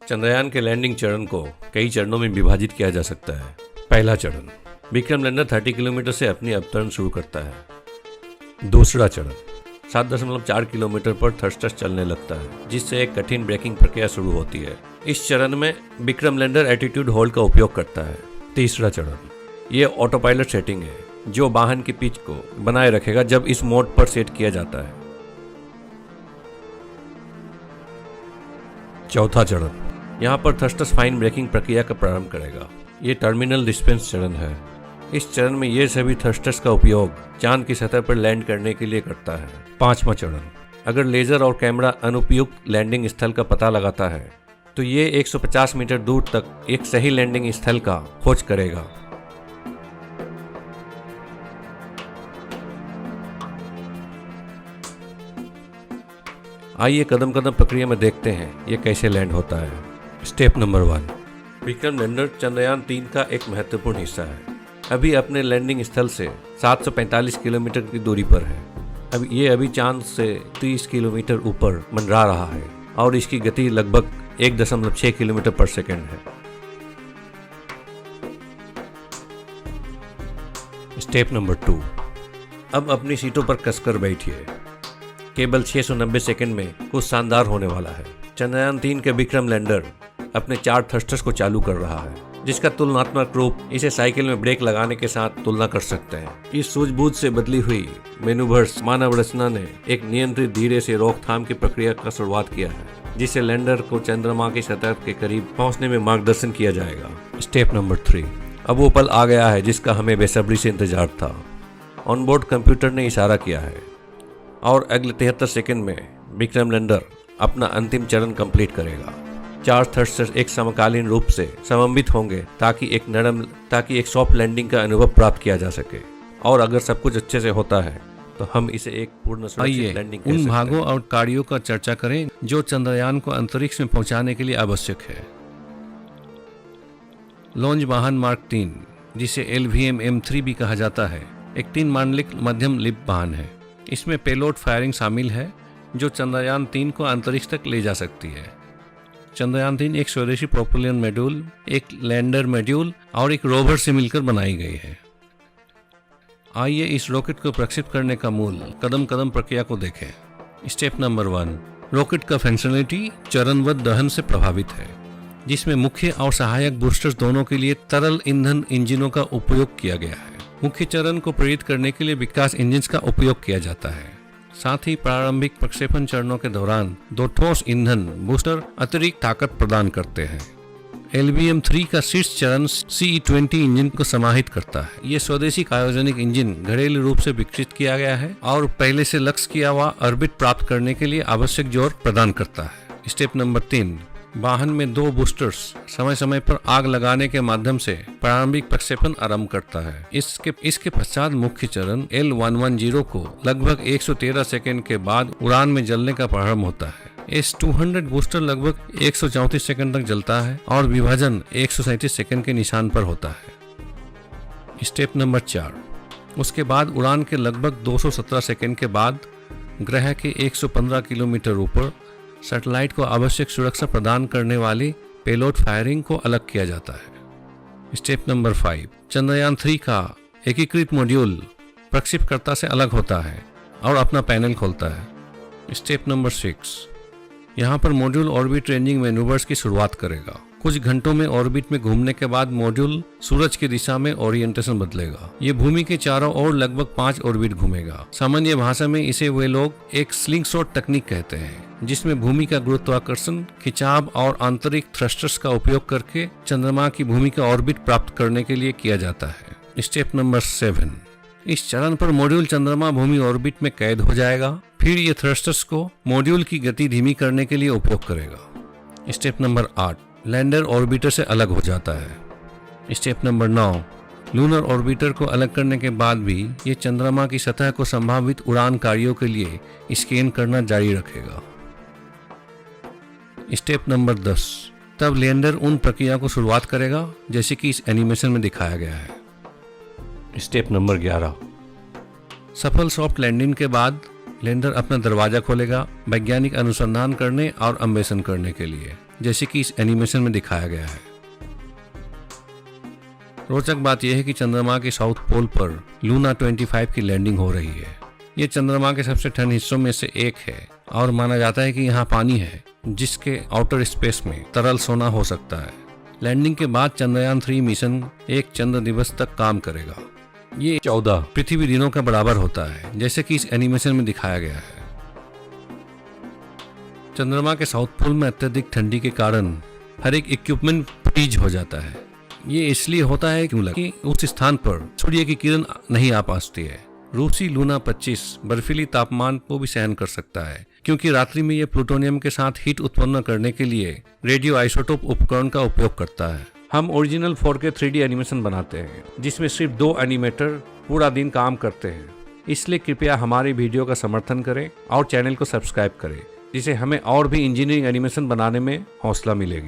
चंद्रयान के लैंडिंग चरण को कई चरणों में विभाजित किया जा सकता है। पहला चरण, विक्रम लैंडर 30 किलोमीटर से अपनी अवतरण शुरू करता है। दूसरा चरण, 7.4 किलोमीटर पर थ्रस्टर्स चलने लगता है, जिससे एक कठिन ब्रेकिंग प्रक्रिया शुरू होती है। इस चरण में विक्रम लैंडर एटीट्यूड होल्ड का उपयोग करता है। तीसरा चरण, ये ऑटो पायलट सेटिंग है जो वाहन की पिच को बनाए रखेगा जब इस मोड पर सेट किया जाता है। चौथा चरण, यहाँ पर थ्रस्टर्स फाइन ब्रेकिंग प्रक्रिया का प्रारंभ करेगा। ये टर्मिनल डिस्पेंस चरण है। इस चरण में ये सभी थ्रस्टर्स का उपयोग चांद की सतह पर लैंड करने के लिए करता है। पांचवा चरण, अगर लेजर और कैमरा अनुपयुक्त लैंडिंग स्थल का पता लगाता है तो ये 150 मीटर दूर तक एक सही लैंडिंग स्थल का खोज करेगा। आइए कदम कदम प्रक्रिया में देखते हैं ये कैसे लैंड होता है। Step number 1, Vikram lander Chandrayaan 3 का एक महत्वपूर्ण हिस्सा है। अभी अपने लैंडिंग स्थल से 745 किलोमीटर की दूरी पर है। अब ये अभी चांद से 30 किलोमीटर ऊपर मंडरा रहा है और इसकी गति लगभग 1.6 किलोमीटर पर सेकंड है। स्टेप नंबर 2, अब अपनी सीटों पर कसकर बैठिए। केवल 690 सेकंड में कुछ शानदार होने वाला है। चंद्रयान 3 के विक्रम लैंडर अपने 4 थ्रस्टर्स को चालू कर रहा है, जिसका तुलनात्मक रूप इसे साइकिल में ब्रेक लगाने के साथ तुलना कर सकते हैं। इस सूझबूझ से बदली हुई मैन्यूवर्स मानव रचना ने एक नियंत्रित धीरे से रोकथाम की प्रक्रिया का शुरुआत किया है, जिससे लैंडर को चंद्रमा की सतह के करीब पहुंचने में मार्गदर्शन किया जाएगा। स्टेप नंबर 3, अब वो पल आ गया है जिसका हमें बेसब्री से इंतजार था। ऑनबोर्ड कंप्यूटर ने इशारा किया है और अगले 73 सेकंड में विक्रम लैंडर अपना अंतिम चरण कंप्लीट करेगा। 4 थ्रस्टर्स एक समकालीन रूप से समन्वित होंगे ताकि एक सॉफ्ट लैंडिंग का अनुभव प्राप्त किया जा सके। और अगर सब कुछ अच्छे से होता है तो हम इसे एक पूर्ण सुरक्षित लैंडिंग कह सकते हैं। उन भागों और कार्यों का चर्चा करें जो चंद्रयान को अंतरिक्ष में पहुंचाने के लिए आवश्यक है। लॉन्च वाहन मार्क 3, जिसे LVM-M3 भी कहा जाता है, एक 3 मांडलिक मध्यम लिफ्ट वाहन है। इसमें पेलोड फायरिंग शामिल है जो चंद्रयान 3 को अंतरिक्ष तक ले जा सकती है। चंद्रयान 3 एक स्वदेशी प्रोपेलर मॉड्यूल, एक लैंडर मॉड्यूल और एक रोवर से मिलकर बनाई गई है। आइए इस रॉकेट को प्रक्षेपित करने का मूल कदम कदम प्रक्रिया को देखें। स्टेप नंबर 1, रॉकेट का फंक्शनलिटी चरणबद्ध दहन से प्रभावित है, जिसमें मुख्य और सहायक बूस्टर्स दोनों के लिए तरल ईंधन इंजनों का उपयोग किया गया है। मुख्य चरण को प्रेरित करने के लिए विकास इंजन का उपयोग किया जाता है। साथ ही प्रारंभिक प्रक्षेपण चरणों के दौरान 2 ठोस ईंधन बूस्टर अतिरिक्त ताकत प्रदान करते हैं। LVM-3 का शीर्ष चरण CE-20 इंजन को समाहित करता है। ये स्वदेशी क्रायोजेनिक इंजन घरेलू रूप से विकसित किया गया है और पहले से लक्ष्य किया हुआ ऑर्बिट प्राप्त करने के लिए आवश्यक जोर प्रदान करता है। स्टेप नंबर 3, वाहन में 2 बूस्टर्स समय समय पर आग लगाने के माध्यम से प्रारंभिक प्रक्षेपण आरंभ करता है। इसके पश्चात मुख्य चरण L110 को लगभग 113 सेकंड के बाद उड़ान में जलने का प्रारंभ होता है। S200 बूस्टर लगभग 134 सेकंड तक जलता है और विभाजन 137 सेकंड के निशान पर होता है। स्टेप नंबर 4, उसके बाद उड़ान के लगभग 217 सेकंड के बाद ग्रह के 115 किलोमीटर ऊपर सैटेलाइट को आवश्यक सुरक्षा प्रदान करने वाली पेलोड फायरिंग को अलग किया जाता है। स्टेप नंबर 5, चंद्रयान 3 का एकीकृत मॉड्यूल प्रक्षेपकर्ता से अलग होता है और अपना पैनल खोलता है। स्टेप नंबर 6, यहाँ पर मॉड्यूल ऑर्बिट रेंजिंग मैन्यूवर्स की शुरुआत करेगा। कुछ घंटों में ऑर्बिट में घूमने के बाद मॉड्यूल सूरज की दिशा में ओरिएंटेशन बदलेगा। ये भूमि के चारों ओर लगभग 5 ऑर्बिट घूमेगा। सामान्य भाषा में इसे वे लोग एक स्लिंगशॉट तकनीक कहते हैं, जिसमें भूमि का गुरुत्वाकर्षण, खिंचाव और आंतरिक थ्रस्टर्स का उपयोग करके चंद्रमा की भूमि का ऑर्बिट प्राप्त करने के लिए किया जाता है। स्टेप नंबर 7, इस चरण पर मॉड्यूल चंद्रमा भूमि ऑर्बिट में कैद हो जाएगा। फिर ये थ्रस्टर्स को मॉड्यूल की गति धीमी करने के लिए उपयोग करेगा। स्टेप नंबर 8, लैंडर ऑर्बिटर से अलग हो जाता है। स्टेप नंबर 9, लूनर ऑर्बिटर को अलग करने के बाद भी ये चंद्रमा की सतह को संभावित उड़ान कार्यों के लिए स्कैन करना जारी रखेगा। स्टेप नंबर 10, तब लैंडर उन प्रक्रिया को शुरुआत करेगा जैसे कि इस एनिमेशन में दिखाया गया है। स्टेप नंबर 11, सफल सॉफ्ट लैंडिंग के बाद लैंडर अपना दरवाजा खोलेगा वैज्ञानिक अनुसंधान करने और अन्वेषण करने के लिए। जैसे कि इस एनिमेशन में दिखाया गया है। रोचक बात यह है कि चंद्रमा के साउथ पोल पर लूना 25 की लैंडिंग हो रही है। ये चंद्रमा के सबसे ठंडे हिस्सों में से एक है और माना जाता है कि यहाँ पानी है जिसके आउटर स्पेस में तरल सोना हो सकता है। लैंडिंग के बाद चंद्रयान 3 मिशन एक चंद्र दिवस तक काम करेगा। ये 14 पृथ्वी दिनों का बराबर होता है, जैसे कि इस एनिमेशन में दिखाया गया है। चंद्रमा के साउथ पोल में अत्यधिक ठंडी के कारण हर एक इक्विपमेंट फ्रीज हो जाता है। ये इसलिए होता है क्योंकि उस स्थान पर सूर्य की किरण नहीं आ पाती है। रूसी लूना 25 बर्फीली तापमान को भी सहन कर सकता है, क्योंकि रात्रि में यह प्लूटोनियम के साथ हीट उत्पन्न करने के लिए रेडियो आइसोटोप उपकरण का उपयोग करता है। हम ओरिजिनल 4K 3D एनिमेशन बनाते हैं, जिसमें सिर्फ 2 एनिमेटर पूरा दिन काम करते हैं। इसलिए कृपया हमारी वीडियो का समर्थन करें और चैनल को सब्सक्राइब करें, जिससे हमें और भी इंजीनियरिंग एनिमेशन बनाने में हौसला मिलेगी।